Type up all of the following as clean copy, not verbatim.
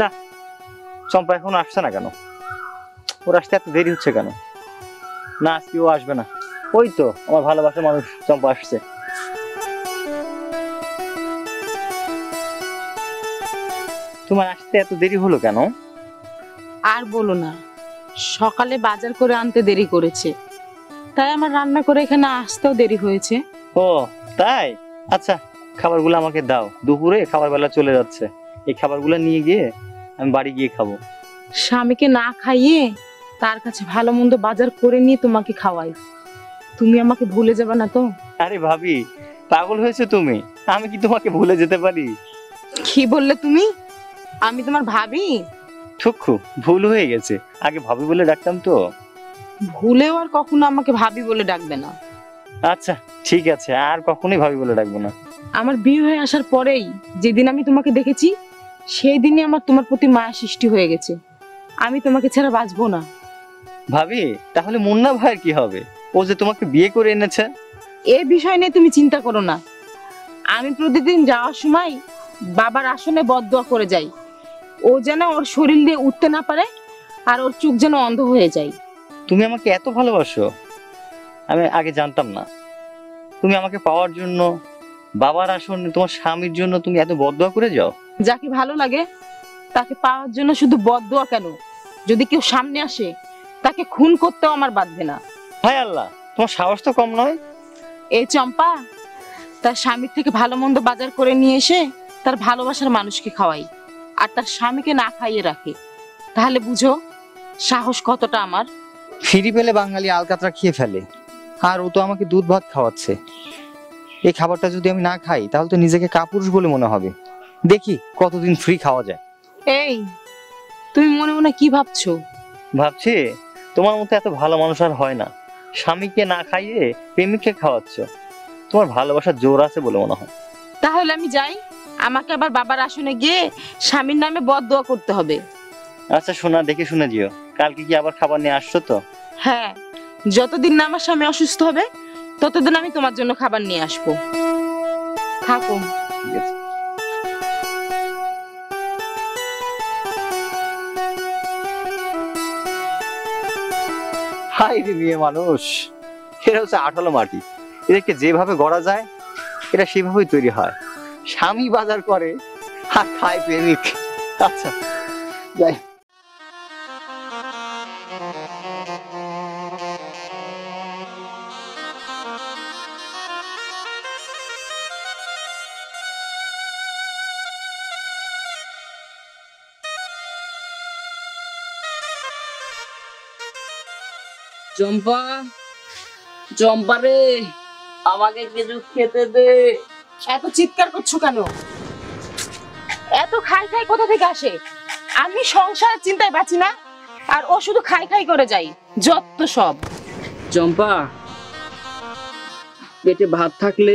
না, চম্পা এখন আসছে না কেন? ওর আসতে এত দেরি হচ্ছে কেন? না, আজকে ও আসবে না। ওই তো আমার ভালোবাসার মানুষ চম্পা আসছে। তোমার আসতে এত দেরি হলো কেন? আর বলো না, সকালে বাজার করে আনতে দেরি করেছে, তাই আমার রান্না করে এখানে আসতেও দেরি হয়েছে। ও তাই? আচ্ছা, খাবারগুলো আমাকে দাও, দুপুরে খাবার বেলা চলে যাচ্ছে। এই খাবারগুলো নিয়ে গিয়ে আমি বাড়ি গিয়ে খাবো। স্বামীকে না খাইয়ে তার কাছে ভালো মন্দ বাজার করে নিয়ে তোমাকে খাওয়াই। তুমি আমাকে ভুলে যাবে না তো? আরে ভাবি, পাগল হয়েছে তুমি? আমি কি তোমাকে ভুলে যেতে পারি? কি বললে তুমি? আমি তোমার ভাবি? ঠুকু, ভুল হয়ে গেছে। আগে ভাবি বলে ডাকতাম তো। ভুলেও আর কখনো আমাকে ভাবি বলে ডাকবে না। আচ্ছা ঠিক আছে, আর কখনোই ভাবি বলে ডাকবো না। আমার বিয়ে হয়ে আসার পরেই যেদিন আমি তোমাকে দেখেছি, সেই দিনই আমার তোমার প্রতি মায়া সৃষ্টি হয়ে গেছে। আমি তোমাকে ছাড়া বাঁচবো না। ভাবি, তাহলে মুন্না ভাইয়ের কি হবে? ও যে তোমাকে বিয়ে করে এনেছে। এ বিষয় নিয়ে তুমি চিন্তা করো না। আমি প্রতিদিন যাওয়ার সময় বাবার আসনে বদদোয়া করে যাই, ও যেন ওর শরীর দিয়ে উঠতে না পারে, আর ওর চোখ যেন অন্ধ হয়ে যায়। তুমি আমাকে এত ভালোবাসো, আমি আগে জানতাম না। তুমি আমাকে পাওয়ার জন্য, বাবার আসনে তোমার স্বামীর জন্য তুমি এত বদদোয়া করে যাও? যাকে ভালো লাগে তাকে পাওয়ার জন্য শুধু বদদোয়া কেন, যদি কেউ সামনে আসে তাকে খুন করতেও আমার বাধবে না। হায় আল্লাহ, তোমার সাহস তো কম নয়। এই চম্পা তার স্বামীর থেকে ভালো মন্দ বাজার করে নিয়ে এসে তার ভালোবাসার মানুষকে খাওয়াই, আর তার স্বামীকে না খাইয়ে রাখে। তাহলে বুঝো সাহস কতটা আমার। ফিরি পেলে বাঙালি আলকাতরা খেয়ে ফেলে, আর ও তো আমাকে দুধ ভাত খাওয়াচ্ছে। এই খাবারটা যদি আমি না খাই তাহলে তো নিজেকে কাপুরুষ বলে মনে হবে। দেখি কতদিন ফ্রি খাওয়া যায়। এই, তুমি মনে মনে কি ভাবছো? ভাবছি তোমার মতো এত ভালো মানুষ আর হয় না। স্বামীকে না খাইয়ে প্রেমিককে খাওয়াচ্ছ। তোমার ভালোবাসার জোর আছে বলে মনে হয়। তাহলে আমি যাই, আমাকে আবার বাবার আসনে গিয়ে স্বামীর নামে বদদোয়া করতে হবে। আচ্ছা শোনা, দেখে শুনে যেও। কালকে কি আবার খাবার নিয়ে আসছো তো? হ্যাঁ, যতদিন না আমার স্বামী অসুস্থ হবে ততদিন আমি তোমার জন্য খাবার নিয়ে আসবো। থাকো। ঠিক আছে। হাই রে মেয়ে মানুষ, এরা হচ্ছে আঠালো মাটি। এদেরকে যেভাবে গড়া যায় এটা সেভাবেই তৈরি হয়। স্বামী বাজার করে আর খায় প্রেমিক। আচ্ছা যাই। চম্পা, চম্পা রে, আমাকে কিছু খেতে দে। এত চিৎকার করছো কেন? এত খাই খাই কোথা থেকে আসে? আমি সংসারের চিন্তায় বাঁচি না, আর ও শুধু খাই খাই করে যাই। যত সব। চম্পা, পেটে ভাত থাকলে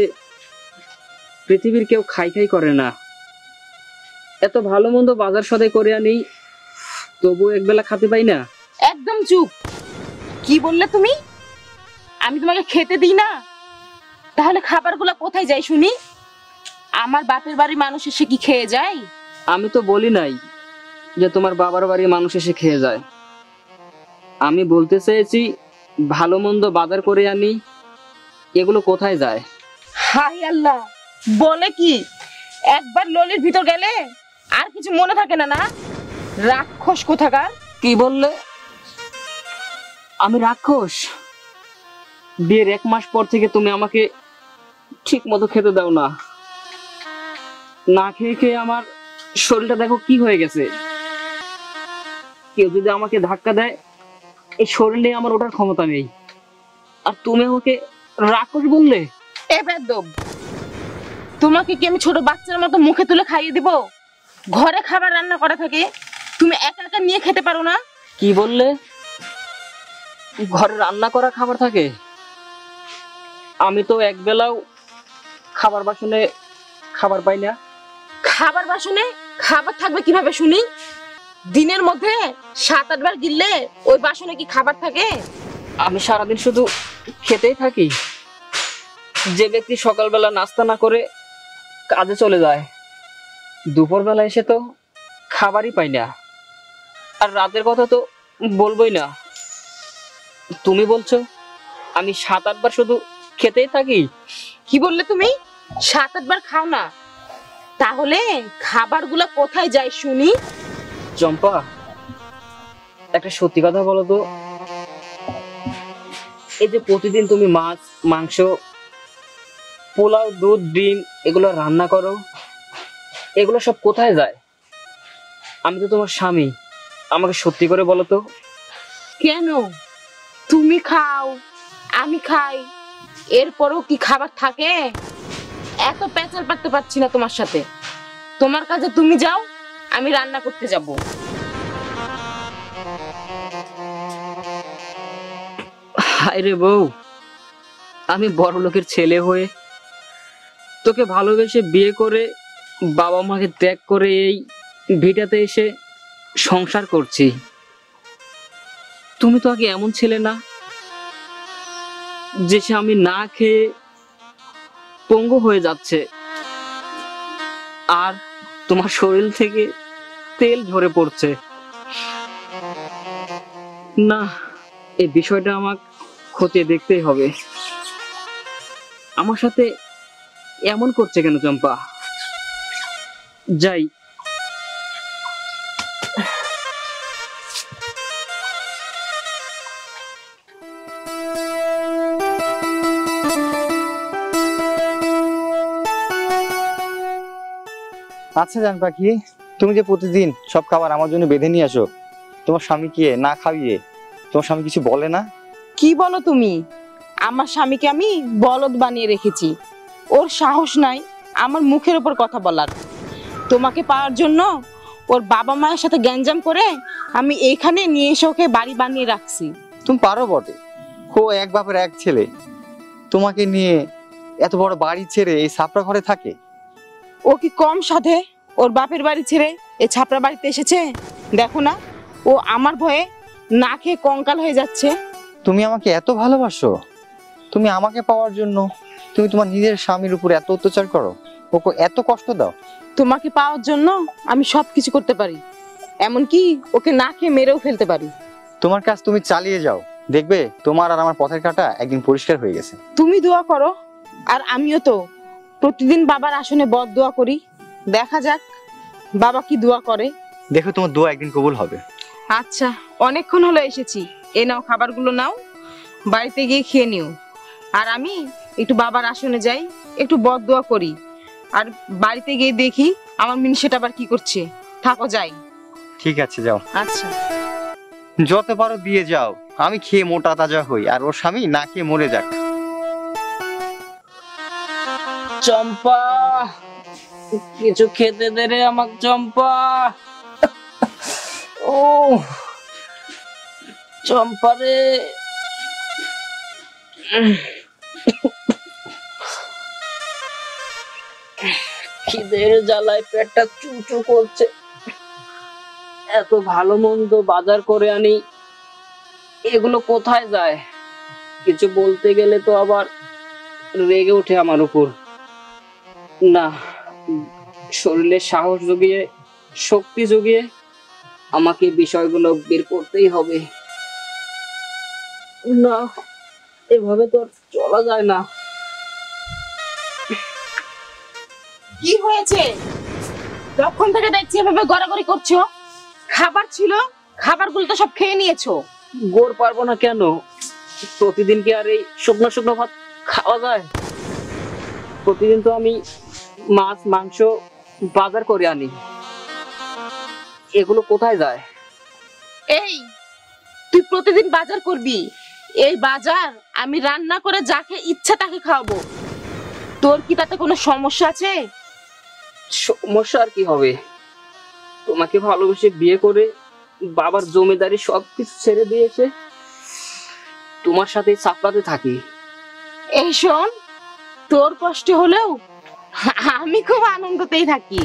পৃথিবীর কেউ খাই খাই করে না। এত ভালো মন্দ বাজার সদাই করে আনি, তবু একবেলা খেতে পাই না। একদম চুপ। কি বললে তুমি? আমি তোমাকে খেতে দিই না? তাহলে খাবারগুলো কোথায় যায় শুনি? আমার বাপের বাড়ির মানুষ এসে কি খেয়ে যায়? আমি তো বলি নাই যে তোমার বাবার বাড়ির মানুষ এসে খেয়ে যায়। আমি বলতে চেয়েছি ভালো মন্দ বাজার করে আনি, এগুলো কোথায় যায়? হাই আল্লাহ, বলে কি? একবার ললির ভিতর গেলে আর কিছু মনে থাকে না? না রাক্ষস কোথাকার। কি বললে? আমি রাক্ষস? বিয়ের 1 মাস পর থেকে তুমি আমাকে ঠিক মতো খেতে দাও না। না খেয়ে খেয়ে আমার শরীরটা দেখো কি হয়ে গেছে। কেউ যদি আমাকে ধাক্কা দেয়, এই শরীরে আমার ওঠার ক্ষমতা নেই, আর তুমি আমাকে রাক্ষস বললে? এ বেদব, তোমাকে কি আমি ছোট বাচ্চার মতো মুখে তুলে খাইয়ে দিব? ঘরে খাবার রান্না করা থাকে, তুমি একা একা নিয়ে খেতে পারো না? কি বললে? ঘরে রান্না করা খাবার থাকে? আমি তো একবেলাও খাবার বাসনে খাবার পাই না। খাবার বাসনে খাবার থাকবে কিভাবে শুনি? দিনের মধ্যে 7-8 বার গিললে ওই বাসনে কি খাবার থাকে? আমি সারাদিন শুধু খেতেই থাকি। যে ব্যক্তি সকালবেলা নাস্তা না করে কাজে চলে যায়, দুপুরবেলা এসে তো খাবারই পাই না, আর রাতের কথা তো বলবোই না। তুমি বলছো আমি 7-8 বার শুধু খেতেই থাকি? কি বললে তুমি? 7-8 বার খাও না? তাহলে খাবারগুলো কোথায় যায় শুনি? চম্পা, একটা সত্যি কথা বলো তো, এই যে প্রতিদিন তুমি মাছ, মাংস, পোলাও, দুধ, ডিম এগুলো রান্না করো, এগুলো সব কোথায় যায়? আমি তো তোমার স্বামী, আমাকে সত্যি করে বলো তো। কেন? তুমি খাও, আমি খাই, এরপরও কি খাবার থাকে? এত পেঁচাল পারতে পারছি না তোমার সাথে। তোমার কাজে তুমি যাও, আমি রান্না করতে যাব। হায় রে বউ, আমি বড় লোকের ছেলে হয়ে তোকে ভালোবেসে বিয়ে করে বাবা মাকে ত্যাগ করে এই ভিটাতে এসে সংসার করছি। তুমি তো আগে এমন ছিলে না যে সে আমি না খেয়ে পঙ্গু হয়ে যাচ্ছে, আর তোমার শরীর থেকে তেল ঝরে পড়ছে। না, এই বিষয়টা আমার খতিয়ে দেখতেই হবে। আমার সাথে এমন করছে কেন চম্পা? যাই। আচ্ছা জান পাখি, তুমি যে প্রতিদিন সব খাবার আমার জন্য বেঁধে নিয়ে আসো, তোমার স্বামীকে না খাইয়ে তোমার স্বামী কিছু বলে না? কি বলো তুমি? আমার স্বামীকে আমি বলদ বানিয়ে রেখেছি, ওর সাহস নাই আমার মুখের উপর কথা বলার। তোমাকে পাওয়ার জন্য ওর বাবা মায়ের সাথে গ্যাঞ্জাম করে আমি এইখানে নিয়ে এসে ওকে বাড়ি বানিয়ে রাখছি। তুমি পারো বটে, ও এক বাপের এক ছেলে, তোমাকে নিয়ে এত বড় বাড়ি ছেড়ে এই ছাপড়া ঘরে থাকে? ও কি কম সাধে ওর বাপের বাড়ি ছেড়ে এই ছাপড়া বাড়িতে এসেছে? দেখো না, ও আমার ভয়ে না খেয়ে কঙ্কাল হয়ে যাচ্ছে। তুমি আমাকে এত ভালোবাসো, তুমি আমাকে পাওয়ার জন্য তুমি তোমার নিজের স্বামীর উপর এত অত্যাচার করো, ওকে এত কষ্ট দাও? তোমাকে পাওয়ার জন্য আমি সবকিছু করতে পারি, এমনকি ওকে না খেয়ে মেরেও ফেলতে পারি। তোমার কাজ তুমি চালিয়ে যাও, দেখবে তোমার আর আমার পথের কাঁটা একদিন পরিষ্কার হয়ে গেছে। তুমি দোয়া করো, আর আমিও তো প্রতিদিন বাবার আসনে বদদোয়া করি। দেখা যাক বাবা কি দোয়া করে। দেখো তোমার দোয়া একদিন কবুল হবে। আচ্ছা, অনেকক্ষণ হলো এসেছি, এ নাও খাবারগুলো নাও, বাড়িতে গিয়ে খেয়ে নিও। আর আমি একটু বাবার আসনে যাই, একটু বদদোয়া করি, আর বাড়িতে গিয়ে দেখি আমার মিনিষেটা আবার কি করছে। থাকো, যাই। ঠিক আছে, যাও। আচ্ছা। যত পারো দিয়ে যাও, আমি খেয়ে মোটা তাজা হই আর ওর স্বামী না খেয়ে মরে যাক। চম্পা, কিছু খেতে দে রে আমাক চম্পা। ও চম্পা রে, খিদের জ্বালায় পেটটা চুচু করছে। এত ভালো মন্দ বাজার করে আনি, এগুলো কোথায় যায়? কিছু বলতে গেলে তো আবার রেগে ওঠে আমার উপর। না, শরীরে সাহস জুগিয়ে, শক্তি জুগিয়ে আমাকে বিষয়গুলো বের করতেই হবে। না, এভাবে তো চলা যায় না। কি হয়েছে? তখন থেকে দেখছি এভাবে গড়াগড়ি করছো। খাবার ছিল, খাবারগুলো তো সব খেয়ে নিয়েছো। গোড় পারবো না কেন? প্রতিদিন কি আর এই শুকনো শুকনো ভাত খাওয়া যায়? প্রতিদিন তো আমি মাছ, মাংস বাজার করে আনি, এগুলো কোথায় যায়? এই, তুই প্রতিদিন বাজার করবি, এই বাজার আমি রান্না করে যাকে ইচ্ছা তাকে খাওয়াবো। তোর কি তাতে কোনো সমস্যা আছে? সমস্যা আর কি হবে? তোমাকে ভালোবেসে বিয়ে করে বাবার জমিদারি সবকিছু ছেড়ে দিয়েছে, তোমার সাথে চাপড়াতে থাকি। এই শোন, তোর কষ্ট হলেও আমি খুব আনন্দতেই থাকি।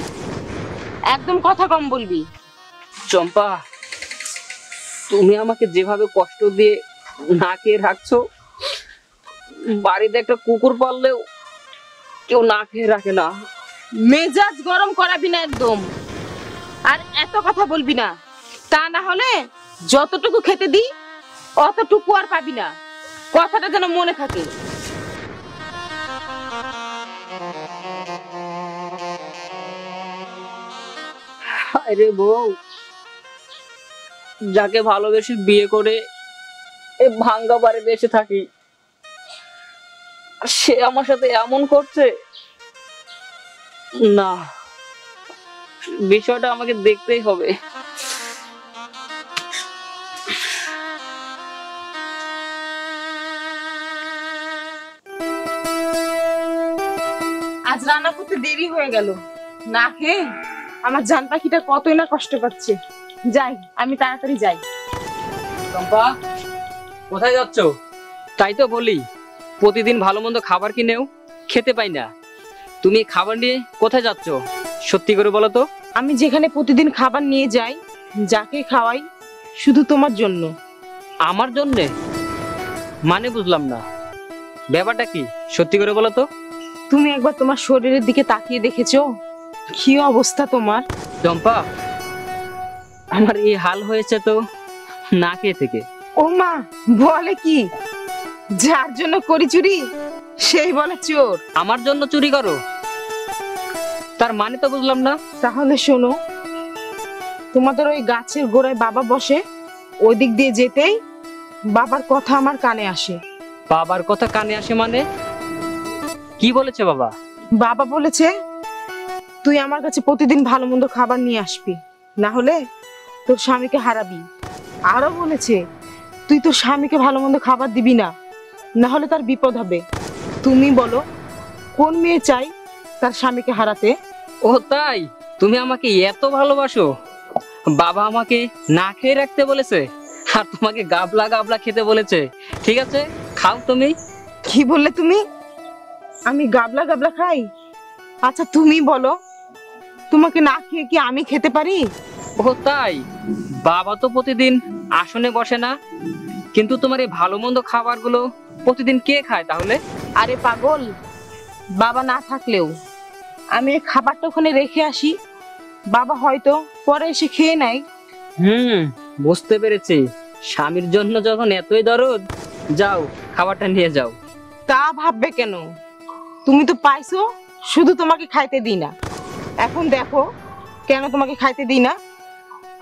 একদম কথা কম বলবি। চম্পা, তুমি আমাকে যেভাবে কষ্ট দিয়ে না খেয়ে রাখছো, বাড়িতে একটা কুকুর পাললেও কেউ না খেয়ে রাখে না। মেজাজ গরম করাবি না একদম। আর এত কথা বলবি না, তা না হলে যতটুকু খেতে দি অতটুকু আর পাবি না, কথাটা যেন মনে থাকে। আরে বউ, যাকে ভালোবেসে বিয়ে করে এই ভাঙ্গা বাড়িতে এসে থাকি, আর সে আমার সাথে এমন করছে। না, বিষয়টা আমাকে দেখতেই হবে। আজ রান্না করতে দেরি হয়ে গেল, না খেয়ে আমার জান পাখিটা কতই না কষ্ট পাচ্ছে। যাই, আমি তাড়াতাড়ি যাই। চম্পা, কোথায় যাচ্ছ? তাই তো বলি, প্রতিদিন ভালো মন্দ খাবার কিনেও খেতে পাই না। তুমি খাবার নিয়ে কোথায় যাচ্ছ? সত্যি করে বলো তো। আমি যেখানে প্রতিদিন খাবার নিয়ে যাই, যাকে খাওয়াই শুধু তোমার জন্য। আমার জন্যে? মানে বুঝলাম না, ব্যাপারটা কি? সত্যি করে বলো তো। তুমি একবার তোমার শরীরের দিকে তাকিয়ে দেখেছো কি অবস্থা তোমার? চম্পা, আমার এই হাল হয়েছে তো না খেয়ে থেকে। ও মা, বলে কি? যার জন্য করি চুরি সেই বলে চোর। আমার জন্য চুরি করো? তার মানে তো বুঝলাম না। তাহলে শোনো, তোমাদের ওই গাছের গোড়ায় বাবা বসে, ওই দিক দিয়ে যেতেই বাবার কথা আমার কানে আসে। বাবার কথা কানে আসে মানে? কি বলেছে বাবা? বাবা বলেছে তুই আমার কাছে প্রতিদিন ভালো মন্দ খাবার নিয়ে আসবি, না হলে তোর স্বামীকে হারাবি। আরো বলেছে তুই তোর স্বামীকে ভালো মন্দ খাবার দিবি না, না হলে তার বিপদ হবে। তুমি বলো, কোন মেয়ে চাই তার স্বামীকে হারাতে? ও তাই? তুমি আমাকে এত ভালোবাসো? বাবা আমাকে না খেয়ে রাখতে বলেছে আর তোমাকে গাবলা গাবলা খেতে বলেছে। ঠিক আছে, খাও তুমি। কি বললে তুমি? আমি গাবলা গাবলা খাই? আচ্ছা তুমি বলো, তোমাকে না খেয়ে কি আমি খেতে পারি? ও তাই? বাবা তো প্রতিদিন আসনে বসে না, কিন্তু তোমার এই ভালো মন্দ খাবারগুলো প্রতিদিন কে খায় তাহলে? আরে পাগল, বাবা না থাকলেও আমি এই খাবারটা ওখানে রেখে আসি, বাবা হয়তো পরে এসে খেয়ে নেয়। বুঝতে পেরেছি। স্বামীর জন্য যখন এতই দরদ, যাও খাবারটা নিয়ে যাও। তা ভাববে কেন? তুমি তো পাইছো, শুধু তোমাকে খাইতে দিই না। এখন দেখো কেন তোমাকে খাইতে দিই না।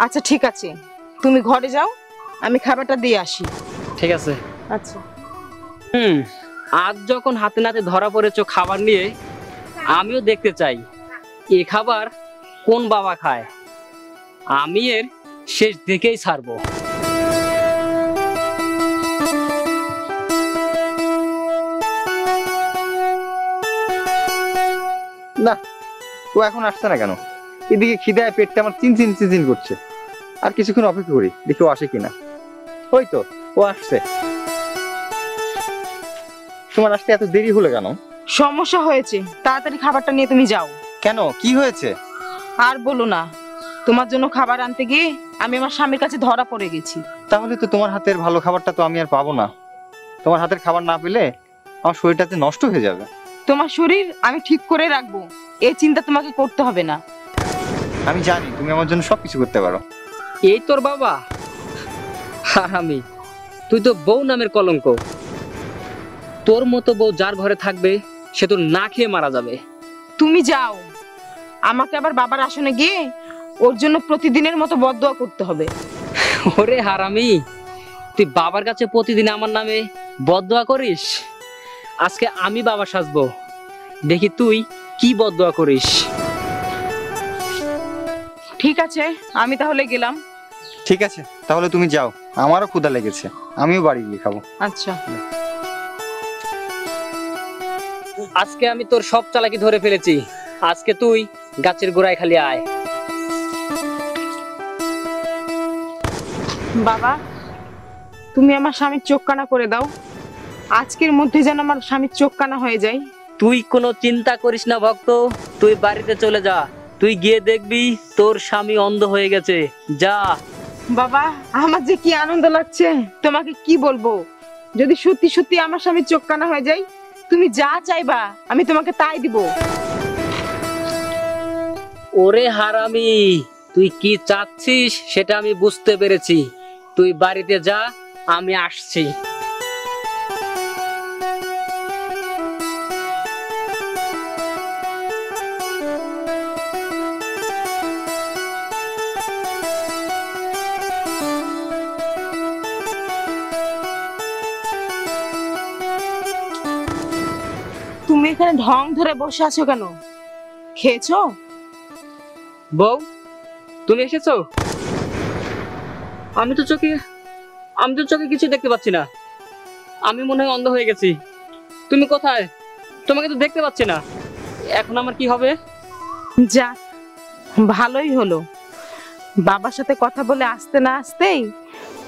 আচ্ছা ঠিক আছে, তুমি ঘরে যাও, আমি খাবারটা দিয়ে আসি। ঠিক আছে। আচ্ছা। আজ যখন হাতে নাতে ধরা পড়েছো খাবার নিয়ে, আমিও দেখতে চাই এ খাবার কোন বাবা খায়। আমি এর শেষ দেখেই ছাড়বো। না, ও এখন আসছে না কেন? এদিকে খিদায় পেটটা আমার চিনচিন চিনচিন করছে। আর কিছুক্ষণ অপেক্ষা করি, দেখি ও আসে কিনা। ওই তো ও আসছে। তোমার আসতে এত দেরি হলো কেন? সমস্যা হয়েছে, তাড়াতাড়ি খাবারটা নিয়ে তুমি যাও। কেন, কি হয়েছে? আর বলো না, তোমার জন্য খাবার আনতে গিয়ে আমি আমার স্বামীর কাছে ধরা পড়ে গেছি। তাহলে তো তোমার হাতের ভালো খাবারটা তো আমি আর পাবো না। তোমার হাতের খাবার না পেলে আমার শরীরটাতে নষ্ট হয়ে যাবে। তোমার শরীর আমি ঠিক করে রাখবো, এই চিন্তা তোমাকে করতে হবে না। আমি জানি তুমি আমার জন্য সবকিছু করতে পারো। এই তোর বাবা? হারামি, তুই তো বউ নামের কলঙ্ক। তোর মতো বউ যার ঘরে থাকবে সে তো না খেয়ে মারা যাবে। তুমি যাও, আমাকে আবার বাবার আসনে গিয়ে ওর জন্য প্রতিদিনের মতো বদদোয়া করতে হবে। ওরে হারামি, তুই বাবার কাছে প্রতিদিন আমার নামে বদদোয়া করিস? আজকে আমি বাবা সাজবো, দেখি তুই কি বদদোয়া করিস। ঠিক আছে, আমি তাহলে গেলাম। ঠিক আছে, তাহলে তুমি যাও, আমারও ক্ষুধা লেগেছে, আমিও বাড়ি গিয়ে খাবো। আচ্ছা। আজকে আমি তোর সব চালাকি ধরে ফেলেছি। আজকে তুই গাছের গোড়ায় খালি আয়। বাবা, তুমি আমার স্বামীর চোখ কানা করে দাও, আজকের মধ্যে যেন আমার স্বামীর চোখ কানা হয়ে যায়। তুই কোনো চিন্তা করিস না ভক্ত, তুই বাড়িতে চলে যা। তুই গিয়ে দেখবি তোর স্বামী অন্ধ হয়ে গেছে। যা। বাবা, আমার যে কি আনন্দ লাগছে তোমাকে কি বলবো। যদি সত্যি সত্যি আমার স্বামীর চোখ কানা হয়ে যায়, তুমি যা চাইবা আমি তোমাকে তাই দিব। ওরে হারামি, তুই কি চাচ্ছিস সেটা আমি বুঝতে পেরেছি। তুই বাড়িতে যা, আমি আসছি। তুমি এখানে ঢং ধরে বসে আছো কেন? খেয়েছো? বউ, তুমি এসেছো? আমি তো চোখে কিছু দেখতে পাচ্ছি না। আমি মনে হয় অন্ধ হয়ে গেছি। তুমি কোথায়? তোমাকে তো দেখতে পাচ্ছি না। এখন আমার কি হবে? যাক, ভালোই হলো। বাবার সাথে কথা বলে আসতে না আসতেই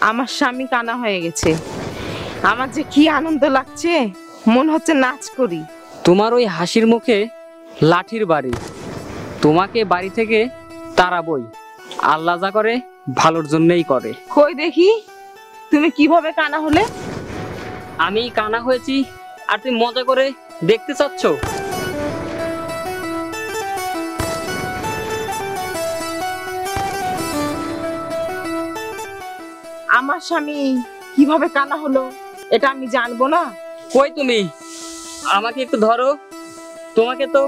আমার স্বামী কানা হয়ে গেছে। আমার যে কি আনন্দ লাগছে, মনে হচ্ছে নাচ করি। তোমার ওই হাসির মুখে লাঠির বাড়ি। তোমাকে বাড়ি থেকে তাড়াবই। আল্লাহ যা করে ভালোর জন্যই করে। কই দেখি তুমি কিভাবে কানা হলে? আমি কানা হয়েছি আর তুমি মজা করে দেখতে চাচ্ছ? আমার স্বামী কিভাবে কানা হলো এটা আমি জানবো না? কই তুমি? আমাকে একটু ধরো। তোমাকে তো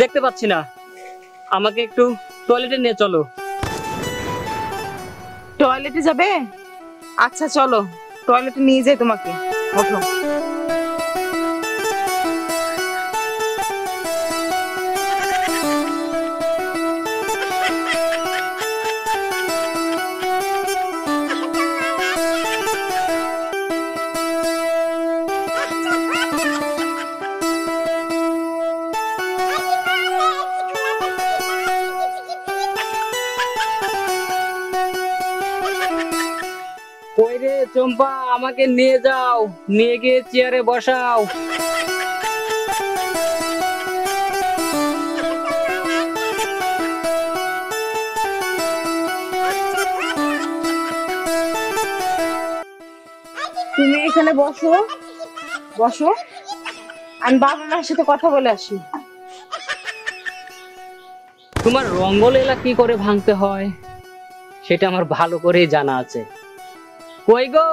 দেখতে পাচ্ছি না। আমাকে একটু টয়লেটে নিয়ে চলো। টয়লেটে যাবে? আচ্ছা চলো, টয়লেটে নিয়ে যাই তোমাকে। ওঠো। কই রে চম্পা, আমাকে নিয়ে যাও। নিয়ে গিয়ে চেয়ারে বসাও। তুমি এখানে বসো, বসো। আমি বাবা মায়ের সাথে কথা বলে আসি। তোমার রঙ্গলীলা কি করে ভাঙতে হয় সেটা আমার ভালো করেই জানা আছে। কই গো,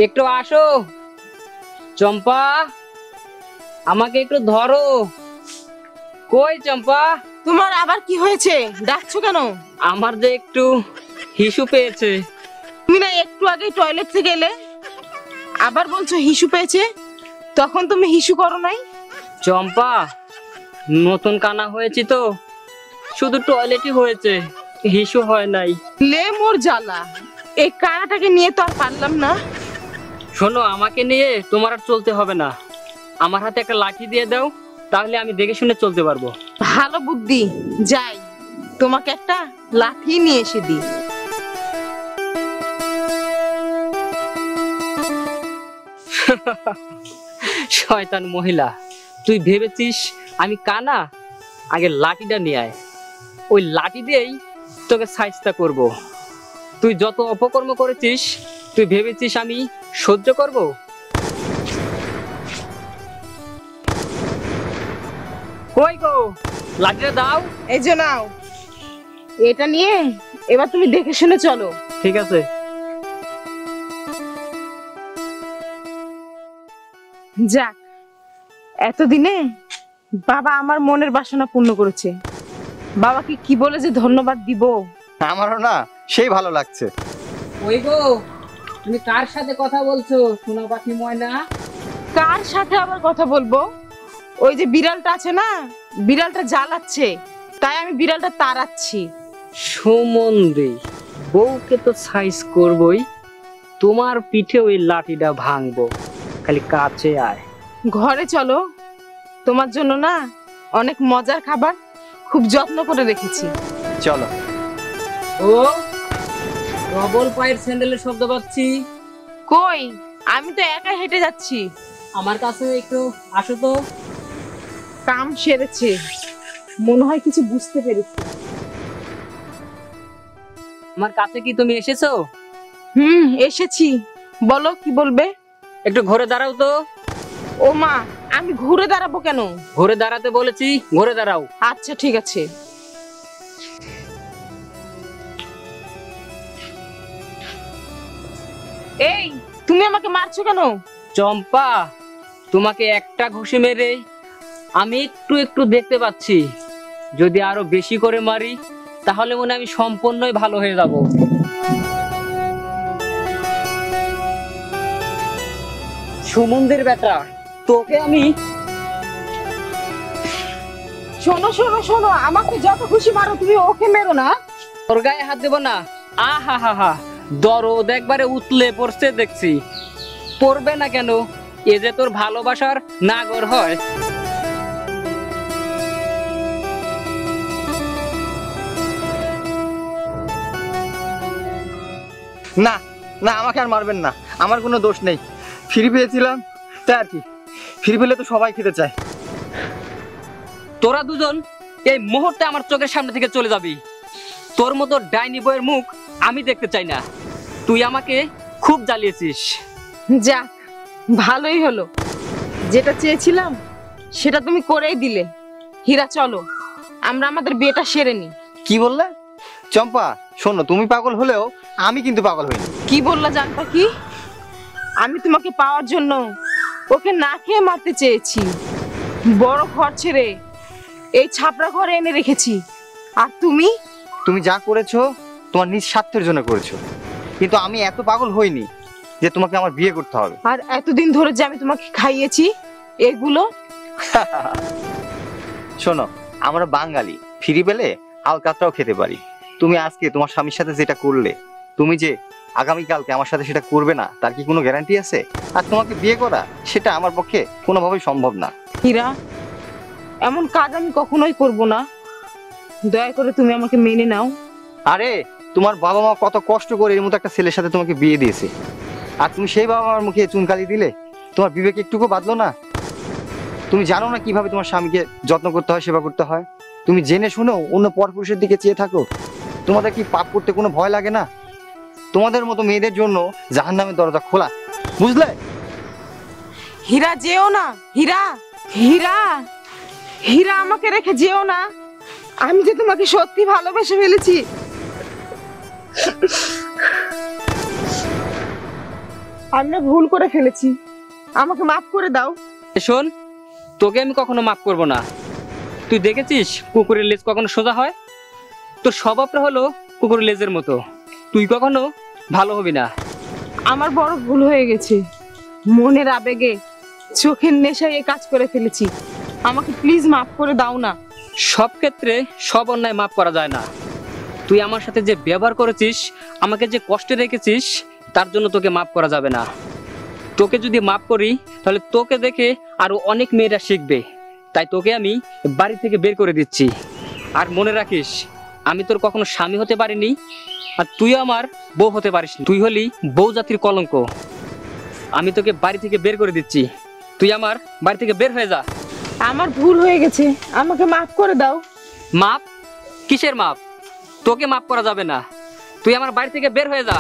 একটু আসো। চম্পা, আমাকে একটু ধরো। কই চম্পা? তোমার আবার কি হয়েছে? ডাকছো কেন? আমার যে একটু হিসু পেয়েছে। তুমি না একটু আগে টয়লেট থেকে এলে, আবার বলছো হিসু পেয়েছে? তখন তুমি হিসু করো নাই? চম্পা, নতুন কানা হয়েছি তো, শুধু টয়লেটই হয়েছে, হিসু হয় নাই। লে মোর জ্বালা, এই কানাটাকে নিয়ে তো আর পারলাম না। শোনো, আমাকে নিয়ে তোমার আর চলতে হবে না। আমার হাতে একটা লাঠি দিয়ে দাও, তাহলে আমি দেখে শুনে চলতে পারবো। ভালো বুদ্ধি, যাই তোমাকে একটা লাঠি নিয়ে এসে দিই। শয়তান মহিলা, তুই ভেবেছিস আমি কানা? আগে লাঠিটা নিয়ে আয়, ওই লাঠি দিয়েই তোকে শায়েস্তা করব। তুই যত অপকর্ম করেছিস, তুই ভেবেছিস আমি সহ্য করব? কই গো, লাঠিটা দাও। এই যে নাও, এটা নিয়ে এবার তুমি দেখে শুনে চলো। ঠিক আছে। যাক, এতদিনে বাবা আমার মনের বাসনা পূর্ণ করেছে। বাবাকে কি বলে যে ধন্যবাদ দিব। আমারও না সেই ভালো লাগছে। ওই গো, তুমি কার সাথে কথা বলছো? সোনা পাখি ময়না। কার সাথে আবার কথা বলবো? ওই যে বিড়ালটা আছে না, বিড়ালটা জ্বালাচ্ছে, তাই আমি বিড়ালটা তাড়াচ্ছি। সুমন্দি, বউকে তো সাইজ করবই, তোমার পিঠে ওই লাঠিটা ভাঙবো। খালি কাছে আয়। ঘরে চলো, তোমার জন্য না অনেক মজার খাবার খুব যত্ন করে রেখেছি। চলো। ও, ডবল পায়ের স্যান্ডেলের শব্দ পাচ্ছি। কই, আমি তো একাই হেঁটে যাচ্ছি। আমার কাছে একটু আসো তো। কাম সেরেছে, মনে হয় কিছু বুঝতে পেরেছি। আমার কাছে কি তুমি এসেছো? এসেছি। বলো কি বলবে? একটু ঘুরে দাঁড়াও তো। ও মা, আমি ঘুরে দাঁড়াবো কেন? ঘুরে দাঁড়াতে বলেছি, ঘুরে দাঁড়াও। আচ্ছা ঠিক আছে। এই তুমি আমাকে মারছো কেন? চম্পা, তোমাকে একটা ঘুষি মেরে আমি একটু একটু দেখতে পাচ্ছি। যদি আরো বেশি করে মারি তাহলে মনে হয় আমি সম্পূর্ণই ভালো হয়ে যাব। সুমন্দির বেটা, তোকে আমি শোনো শোনো শোনো, আমাকে যত খুশি মারো, তুমি ওকে মেরো না। তোর গায়ে হাত দেব না। আহা হা হা, দরদ একবারে উতলে পড়ছে দেখছি। পড়বে না কেন? এ যে তোর ভালোবাসার নাগর হয়। না না, আমাকে আর মারবেন না, আমার কোনো দোষ নেই। ফ্রি পেয়েছিলাম তাই আর কি। ফ্রি পেলে তো সবাই খেতে চায়। তোরা দুজন এই মুহূর্তে আমার চোখের সামনে থেকে চলে যাবি। তোর মতো ডাইনি বইয়ের মুখ আমি দেখতে চাই না। তুই আমাকে খুব জ্বালিয়েছিস। যাক, ভালোই হলো, যেটা চেয়েছিলাম সেটা তুমি করেই দিলে। হীরা, চলো আমরা আমাদের বিয়েটা সেরে নি। কি বললে? চম্পা শোনো, তুমি পাগল হলেও আমি কিন্তু পাগল হইনি। কি বললা জানতা কি? আমি তোমাকে পাওয়ার জন্য ওকে না খেয়ে মারতে চেয়েছি। বড় ঘর ছেড়ে এই ছাপড়া ঘরে এনে রেখেছি। আর তুমি? তুমি যা করেছো তোমার নিজ স্বার্থের জন্য করেছো, কিন্তু আমি এত পাগল হইনি যে তোমাকে আমার বিয়ে করতে হবে। আর এতদিন ধরে যে আমি তোমাকে খাইয়েছি এগুলো। শোনো, আমরা বাঙালি, ফ্রি পেলে হালকাটাও খেতে পারি। তুমি আজকে তোমার স্বামীর সাথে যেটা করলে, তুমি যে আগামীকালকে আমার সাথে সেটা করবে না তার কি কোনো গ্যারান্টি আছে? আর তোমাকে বিয়ে করা সেটা আমার পক্ষে কোনোভাবেই সম্ভব না। হীরা, এমন কাজ আমি কখনোই করব না। দয়া করে তুমি আমাকে মেনে নাও। আরে তোমার বাবা মা কত কষ্ট করে এর মতো একটা ছেলের সাথে তোমাকে বিয়ে দিয়েছে, আর তুমি সেই বাবা মার মুখে চুনকালি দিলে? তোমার বিবেক একটুকু বাঁধলো না? তুমি জানো না কিভাবে তোমার স্বামীকে যত্ন করতে হয়, সেবা করতে হয়? তুমি জেনে শুনেও অন্য পরপুরুষের দিকে চেয়ে থাকো। তোমাদের কি পাপ করতে কোনো ভয় লাগে না? তোমাদের মতো মেয়েদের জন্য জাহান্নামের দরজা খোলা, বুঝলে? হীরা, যেও না। হীরা, হীরা, হীরা, আমাকে রেখে যেও না। আমি যে তোমাকে সত্যি ভালোবেসে ফেলেছি। আমি না ভুল করে ফেলেছি, আমাকে মাফ করে দাও। শোন, তোকে আমি কখনো মাফ করব না। তুই দেখেছিস কুকুরের লেজ কখনো সোজা হয়? তোর স্বভাবটা হলো কুকুরের লেজের মতো। তুই কখনো ভালো হবি না। আমার বড় ভুল হয়ে গেছে, মনের আবেগে চোখের নেশায় এই কাজ করে ফেলেছি। আমাকে প্লিজ মাফ করে দাও না। সব ক্ষেত্রে সব অন্যায় মাফ করা যায় না। তুই আমার সাথে যে ব্যবহার করেছিস, আমাকে যে কষ্টে রেখেছিস, তার জন্য তোকে মাফ করা যাবে না। তোকে যদি মাফ করি তাহলে তোকে দেখে আরো অনেক মেয়েরা শিখবে। তাই তোকে আমি বাড়ি থেকে বের করে দিচ্ছি। আর মনে রাখিস, আমি তোর কখনো স্বামী হতে পারিনি, আর তুই আমার বউ হতে পারিস। তুই হলি বউ জাতির কলঙ্ক। আমি তোকে বাড়ি থেকে বের করে দিচ্ছি। তুই আমার বাড়ি থেকে বের হয়ে যা। আমার ভুল হয়ে গেছে, আমাকে মাফ করে দাও। মাপ? কিসের মাপ? তোকে মাপ করা যাবে না। তুই আমার বাড়ি থেকে বের হয়ে যা।